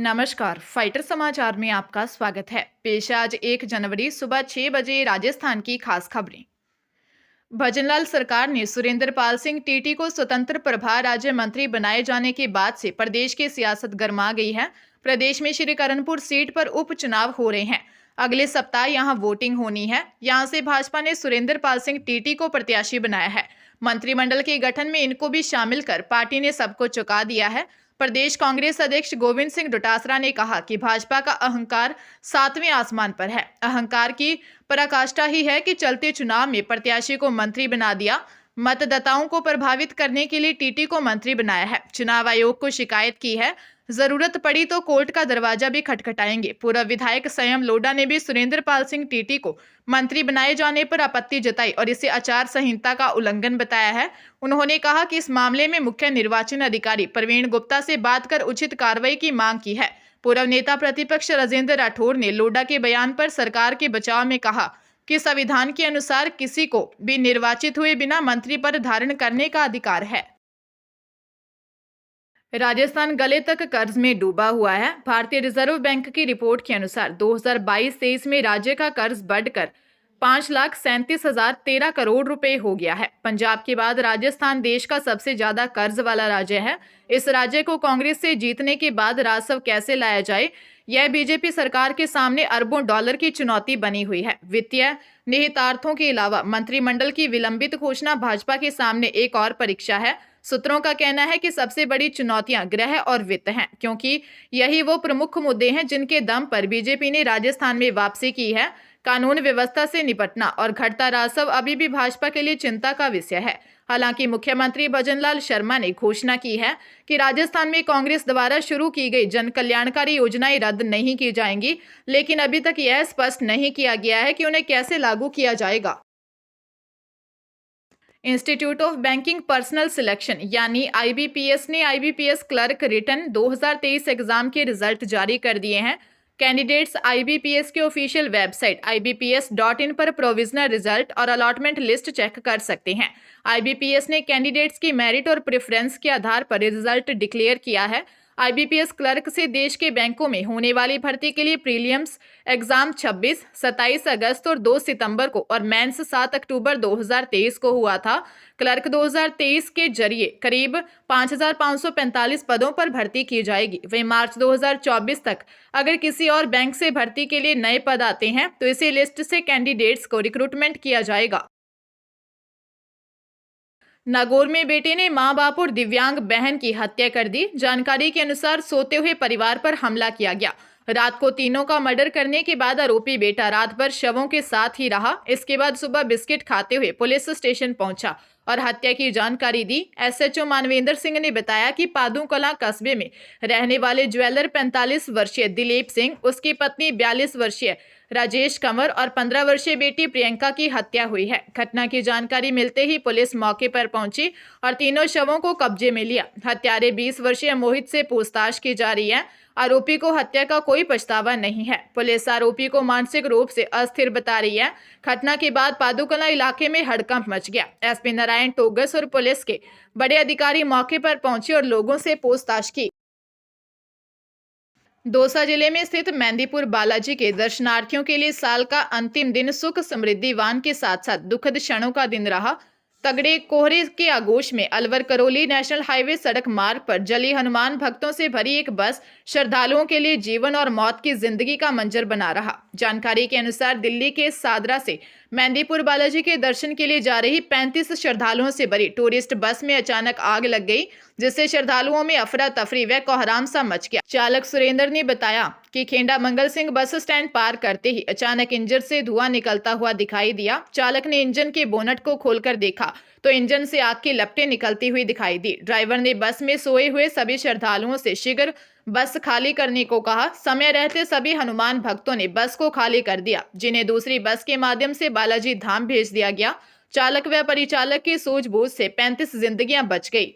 नमस्कार, फाइटर समाचार में आपका स्वागत है। पेश है आज 1 जनवरी सुबह 6 बजे राजस्थान की खास खबरें। भजनलाल सरकार ने सुरेंद्र पाल सिंह टीटी को स्वतंत्र प्रभार राज्य मंत्री बनाए जाने के बाद से प्रदेश की सियासत गर्मा गई है। प्रदेश में श्रीकरणपुर सीट पर उपचुनाव हो रहे हैं। अगले सप्ताह यहां वोटिंग होनी है। यहां से भाजपा ने सुरेंद्र पाल सिंह टीटी को प्रत्याशी बनाया है। मंत्रिमंडल के गठन में इनको भी शामिल कर पार्टी ने सबको चुका दिया है। प्रदेश कांग्रेस अध्यक्ष गोविंद सिंह डोटासरा ने कहा कि भाजपा का अहंकार 7वें आसमान पर है। अहंकार की पराकाष्ठा ही है कि चलते चुनाव में प्रत्याशी को मंत्री बना दिया। मतदाताओं को प्रभावित करने के लिए टीटी को मंत्री बनाया है। चुनाव आयोग को शिकायत की है। जरूरत पड़ी तो कोर्ट का दरवाजा भी खटखटाएंगे। पूर्व विधायक संयम लोढ़ा ने भी सुरेंद्र पाल सिंह टीटी को मंत्री बनाए जाने पर आपत्ति जताई और इसे आचार संहिता का उल्लंघन बताया है। उन्होंने कहा कि इस मामले में मुख्य निर्वाचन अधिकारी प्रवीण गुप्ता से बात कर उचित कार्रवाई की मांग की है। पूर्व नेता प्रतिपक्ष राजेंद्र राठौर ने लोढ़ा के बयान पर सरकार के बचाव में कहा कि संविधान के अनुसार किसी को भी निर्वाचित हुए बिना मंत्री पद धारण करने का अधिकार है। राजस्थान गले तक कर्ज में डूबा हुआ है। भारतीय रिजर्व बैंक की रिपोर्ट के अनुसार 2022-23 में राज्य का कर्ज बढ़कर 5,37,013 करोड़ रुपए हो गया है। पंजाब के बाद राजस्थान देश का सबसे ज्यादा कर्ज वाला राज्य है। इस राज्य को कांग्रेस से जीतने के बाद राजस्व कैसे लाया जाए, यह बीजेपी सरकार के सामने अरबों डॉलर की चुनौती बनी हुई है। वित्तीय निहितार्थों के अलावा मंत्रिमंडल की विलंबित घोषणा भाजपा के सामने एक और परीक्षा है। सूत्रों का कहना है कि सबसे बड़ी चुनौतियां गृह और वित्त हैं, क्योंकि यही वो प्रमुख मुद्दे हैं जिनके दम पर बीजेपी ने राजस्थान में वापसी की है। कानून व्यवस्था से निपटना और घटता राजस्व अभी भी भाजपा के लिए चिंता का विषय है। हालांकि मुख्यमंत्री भजनलाल शर्मा ने घोषणा की है कि राजस्थान में कांग्रेस द्वारा शुरू की गई जन कल्याणकारी योजनाएं रद्द नहीं की जाएंगी, लेकिन अभी तक यह स्पष्ट नहीं किया गया है कि उन्हें कैसे लागू किया जाएगा। Institute of banking personal selection यानी IBPS ने IBPS क्लर्क रिटर्न 2023 एग्जाम के रिजल्ट जारी कर दिए हैं। कैंडिडेट्स IBPS के ऑफिशियल वेबसाइट ibps.in पर प्रोविजनल रिजल्ट और अलॉटमेंट लिस्ट चेक कर सकते हैं। IBPS ने कैंडिडेट्स की मेरिट और प्रेफरेंस के आधार पर रिजल्ट डिक्लेयर किया है। IBPS क्लर्क से देश के बैंकों में होने वाली भर्ती के लिए प्रीलिम्स एग्जाम 26, 27 अगस्त और 2 सितंबर को और मेंस 7 अक्टूबर 2023 को हुआ था। क्लर्क 2023 के जरिए करीब 5,545 पदों पर भर्ती की जाएगी। वहीं मार्च 2024 तक अगर किसी और बैंक से भर्ती के लिए नए पद आते हैं तो इसी लिस्ट से कैंडिडेट्स को रिक्रूटमेंट किया जाएगा। नागौर में बेटे ने मां बाप और दिव्यांग बहन की हत्या कर दी। जानकारी के अनुसार सोते हुए परिवार पर हमला किया गया। रात को तीनों का मर्डर करने के बाद आरोपी बेटा रात भर शवों के साथ ही रहा। इसके बाद सुबह बिस्किट खाते हुए पुलिस स्टेशन पहुंचा और हत्या की जानकारी दी। SHO मानवेंद्र सिंह ने बताया कि पादू कलां कस्बे में रहने वाले ज्वेलर 45 वर्षीय दिलीप सिंह, उसकी पत्नी 42 वर्षीय राजेश कंवर और 15 वर्षीय बेटी प्रियंका की हत्या हुई है। घटना की जानकारी मिलते ही पुलिस मौके पर पहुंची और तीनों शवों को कब्जे में लिया। हत्यारे 20 वर्षीय मोहित से पूछताछ की जा रही है। आरोपी को हत्या का कोई पछतावा नहीं है। पुलिस आरोपी को मानसिक रूप से अस्थिर बता रही है। घटना के बाद पादुकला इलाके में हड़कंप मच गया। SP नारायण टोगस और पुलिस के बड़े अधिकारी मौके पर पहुंचे और लोगों से पूछताछ की। दौसा जिले में स्थित मेहंदीपुर बालाजी के दर्शनार्थियों के लिए साल का अंतिम दिन सुख समृद्धिवान के साथ साथ दुखद क्षणों का दिन रहा। तगड़े कोहरे के आगोश में अलवर करौली नेशनल हाईवे सड़क मार्ग पर जली हनुमान भक्तों से भरी एक बस श्रद्धालुओं के लिए जीवन और मौत की जिंदगी का मंजर बना रहा। जानकारी के अनुसार दिल्ली के सादरा से मेहंदीपुर बालाजी के दर्शन के लिए जा रही 35 श्रद्धालुओं से भरी टूरिस्ट बस में अचानक आग लग गई, जिससे श्रद्धालुओं में अफरा तफरी व कोहराम सा मच गया। चालक सुरेंद्र ने बताया कि खेंडा मंगल सिंह बस स्टैंड पार करते ही अचानक इंजन से धुआं निकलता हुआ दिखाई दिया। चालक ने इंजन के बोनट को खोलकर देखा तो इंजन से आग की लपटें निकलती हुई दिखाई दी। ड्राइवर ने बस में सोए हुए सभी श्रद्धालुओं से शीघ्र बस खाली करने को कहा। समय रहते सभी हनुमान भक्तों ने बस को खाली कर दिया, जिन्हें दूसरी बस के माध्यम से बालाजी धाम भेज दिया गया। चालक व परिचालक की सूझबूझ से 35 जिंदगियां बच गई।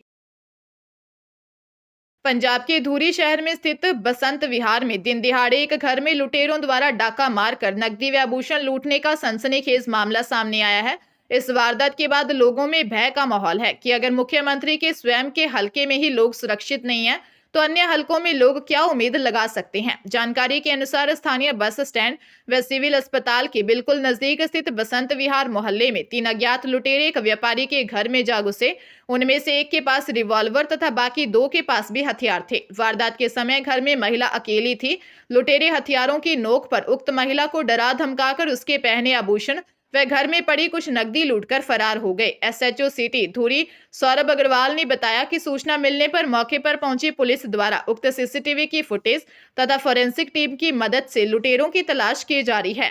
पंजाब के धूरी शहर में स्थित बसंत विहार में दिन दिहाड़े एक घर में लुटेरों द्वारा डाका मारकर नकदी व आभूषण लूटने का सनसनीखेज मामला सामने आया है। इस वारदात के बाद लोगों में भय का माहौल है कि अगर मुख्यमंत्री के स्वयं के हलके में ही लोग सुरक्षित नहीं है तो अन्य हलकों में लोग क्या उम्मीद लगा सकते हैं। जानकारी के अनुसार स्थानीय बस स्टैंड व सिविल अस्पताल के बिल्कुल नजदीक स्थित बसंत विहार मोहल्ले में 3 अज्ञात लुटेरे एक व्यापारी के घर में जा घुसे। उनमें से एक के पास रिवॉल्वर तथा बाकी 2 के पास भी हथियार थे। वारदात के समय घर में महिला अकेली थी। लुटेरे हथियारों की नोक पर उक्त महिला को डरा धमकाकर उसके पहने आभूषण वह घर में पड़ी कुछ नकदी लूटकर फरार हो गए। एसएचओ सिटी धुरी सौरभ अग्रवाल ने बताया कि सूचना मिलने पर मौके पर पहुंची पुलिस द्वारा उक्त सीसीटीवी की फुटेज तथा फोरेंसिक टीम की मदद से लुटेरों की तलाश की जा रही है।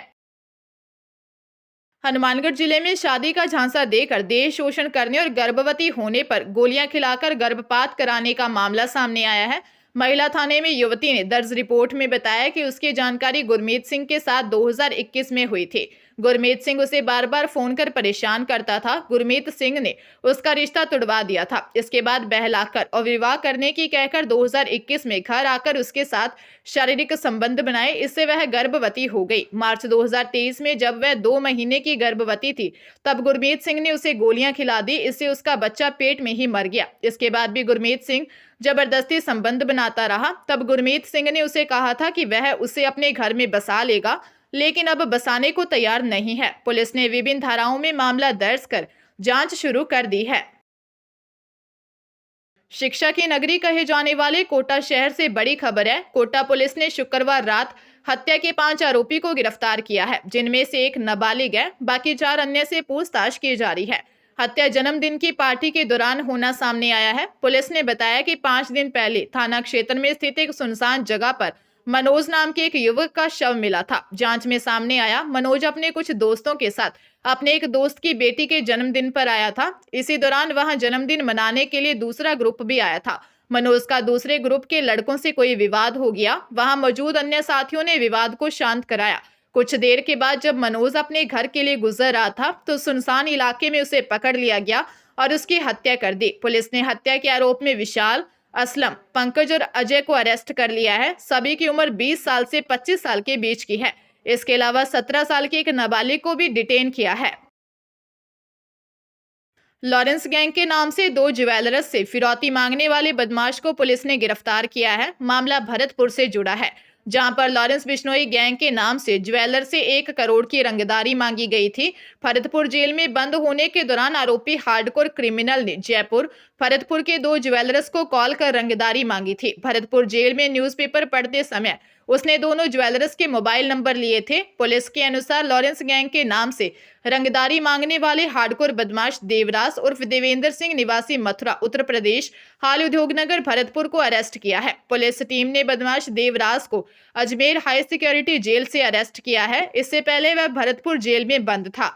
हनुमानगढ़ जिले में शादी का झांसा देकर देह शोषण करने और गर्भवती होने पर गोलियां खिलाकर गर्भपात कराने का मामला सामने आया है। महिला थाने में युवती ने दर्ज रिपोर्ट में बताया कि उसकी जानकारी गुरमीत सिंह के साथ 2021 में हुई थी। गुरमीत सिंह उसे बार बार फोन कर परेशान करता था। गुरमीत सिंह ने उसका रिश्ता तुड़वा दिया था। इसके बाद बहलाकर और विवाह करने की कहकर 2021 में घर आकर उसके साथ शारीरिक संबंध बनाए। इससे वह गर्भवती हो गई। मार्च 2023 में जब वह 2 महीने की गर्भवती थी तब गुरमीत सिंह ने उसे गोलियां खिला दी। इससे उसका बच्चा पेट में ही मर गया। इसके बाद भी गुरमीत सिंह जबरदस्ती संबंध बनाता रहा। तब गुरमीत सिंह ने उसे कहा था कि वह उसे अपने घर में बसा लेगा, लेकिन अब बसाने को तैयार नहीं है। पुलिस ने विभिन्न धाराओं में मामला दर्ज कर जांच शुरू कर दी है। शिक्षा की नगरी कहे जाने वाले कोटा शहर से बड़ी खबर है। कोटा पुलिस ने शुक्रवार रात हत्या के 5 आरोपी को गिरफ्तार किया है, जिनमें से एक नाबालिग है। बाकी 4 अन्य से पूछताछ की जा रही है। हत्या जन्मदिन की पार्टी के दौरान होना सामने आया है। पुलिस ने बताया कि 5 दिन पहले थाना क्षेत्र में स्थित एक सुनसान जगह पर मनोज नाम के एक युवक का शव मिला था। जांच में सामने आया मनोज अपने कुछ दोस्तों के साथ अपने एक दोस्त की बेटी के जन्मदिन पर आया था। इसी दौरान वहां जन्मदिन मनाने के लिए दूसरा ग्रुप भी आया था। मनोज का दूसरे ग्रुप के लड़कों से कोई विवाद हो गया। वहां मौजूद अन्य साथियों ने विवाद को शांत कराया। कुछ देर के बाद जब मनोज अपने घर के लिए गुजर रहा था तो सुनसान इलाके में उसे पकड़ लिया गया और उसकी हत्या कर दी। पुलिस ने हत्या के आरोप में विशाल, असलम, पंकज और अजय को अरेस्ट कर लिया है। सभी की उम्र 20 साल से 25 साल के बीच की है। इसके अलावा 17 साल की एक नाबालिग को भी डिटेन किया है। लॉरेंस गैंग के नाम से 2 ज्वेलर्स से फिरौती मांगने वाले बदमाश को पुलिस ने गिरफ्तार किया है। मामला भरतपुर से जुड़ा है, जहां पर लॉरेंस बिश्नोई गैंग के नाम से ज्वेलर से 1 करोड़ की रंगदारी मांगी गई थी। भरतपुर जेल में बंद होने के दौरान आरोपी हार्डकोर क्रिमिनल ने जयपुर, भरतपुर के 2 ज्वेलर्स को कॉल कर रंगदारी मांगी थी। भरतपुर जेल में न्यूज़पेपर पढ़ते समय उसने दोनों ज्वेलर्स के मोबाइल नंबर लिए थे। पुलिस के अनुसार लॉरेंस गैंग के नाम से रंगदारी मांगने वाले हार्डकोर बदमाश देवराज उर्फ देवेंद्र सिंह निवासी मथुरा उत्तर प्रदेश हाल उद्योगनगर भरतपुर को अरेस्ट किया है। पुलिस टीम ने बदमाश देवराज को अजमेर हाई सिक्योरिटी जेल से अरेस्ट किया है। इससे पहले वह भरतपुर जेल में बंद था।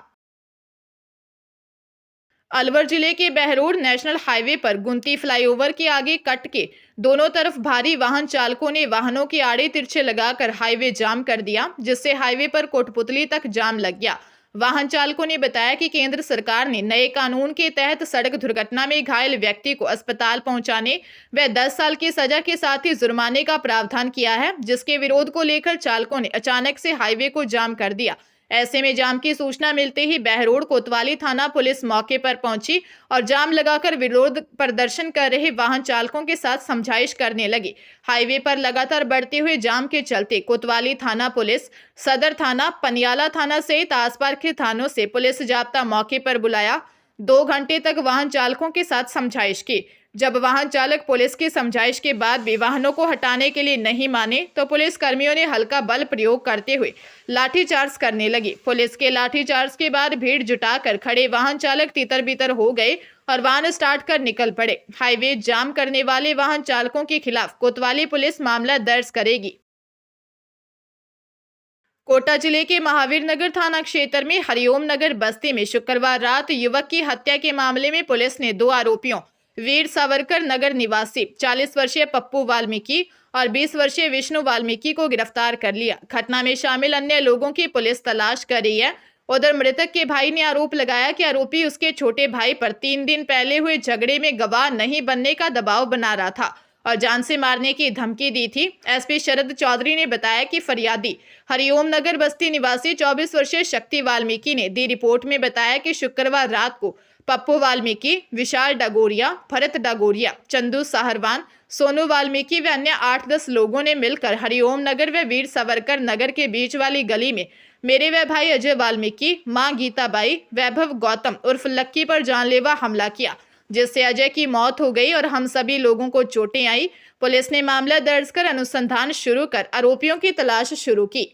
अलवर जिले के बहरोड नेशनल हाईवे पर गुंती फ्लाईओवर के आगे कट के दोनों तरफ भारी वाहन चालकों ने वाहनों के आड़े तिरछे लगाकर हाईवे जाम कर दिया, जिससे हाईवे पर कोटपुतली तक जाम लग गया। वाहन चालकों ने बताया कि केंद्र सरकार ने नए कानून के तहत सड़क दुर्घटना में घायल व्यक्ति को अस्पताल पहुंचाने व 10 साल की सजा के साथ ही जुर्माने का प्रावधान किया है, जिसके विरोध को लेकर चालकों ने अचानक से हाईवे को जाम कर दिया। ऐसे में जाम की सूचना मिलते ही बहरोड कोतवाली थाना पुलिस मौके पर पहुंची और जाम लगाकर विरोध प्रदर्शन कर रहे वाहन चालकों के साथ समझाइश करने लगी। हाईवे पर लगातार बढ़ते हुए जाम के चलते कोतवाली थाना पुलिस, सदर थाना, पनियाला थाना सहित आसपास के थानों से पुलिस जाब्ता मौके पर बुलाया। 2 घंटे तक वाहन चालकों के साथ समझाइश की। जब वाहन चालक पुलिस की समझाइश के बाद भी वाहनों को हटाने के लिए नहीं माने तो पुलिस कर्मियों ने हल्का बल प्रयोग करते हुए लाठीचार्ज करने लगी। पुलिस के लाठीचार्ज के बाद भीड़ जुटाकर खड़े वाहन चालक तितर-बितर हो गए और वाहन स्टार्ट कर निकल पड़े। हाईवे जाम करने वाले वाहन चालकों के खिलाफ कोतवाली पुलिस मामला दर्ज करेगी। कोटा जिले के महावीर नगर थाना क्षेत्र में हरिओम नगर बस्ती में शुक्रवार रात युवक की हत्या के मामले में पुलिस ने 2 आरोपियों वीर सावरकर नगर निवासी 40 वर्षीय पप्पू वाल्मीकि और 20 वर्षीय विष्णु वाल्मीकि को गिरफ्तार कर लिया। घटना में शामिल अन्य लोगों की पुलिस तलाश कर रही है। उधर मृतक के भाई ने आरोप लगाया कि आरोपी उसके छोटे भाई पर 3 दिन पहले हुए झगड़े में गवाह नहीं बनने का दबाव बना रहा था और जान से मारने की धमकी दी थी। एसपी शरद चौधरी ने बताया कि फरियादी हरिओम नगर बस्ती निवासी 24 वर्षीय शक्ति वाल्मीकि ने दी रिपोर्ट में बताया कि शुक्रवार रात को पप्पू वाल्मीकि, विशाल डागोरिया, भरत डागोरिया, चंदू साहरवान, सोनू वाल्मीकि व अन्य 8-10 लोगों ने मिलकर हरिओम नगर व वीर सावरकर नगर के बीच वाली गली में मेरे व भाई अजय वाल्मीकि, मां गीताबाई, वैभव गौतम उर्फ लक्की पर जानलेवा हमला किया, जिससे अजय की मौत हो गई और हम सभी लोगों को चोटें आई। पुलिस ने मामला दर्ज कर अनुसंधान शुरू कर आरोपियों की तलाश शुरू की।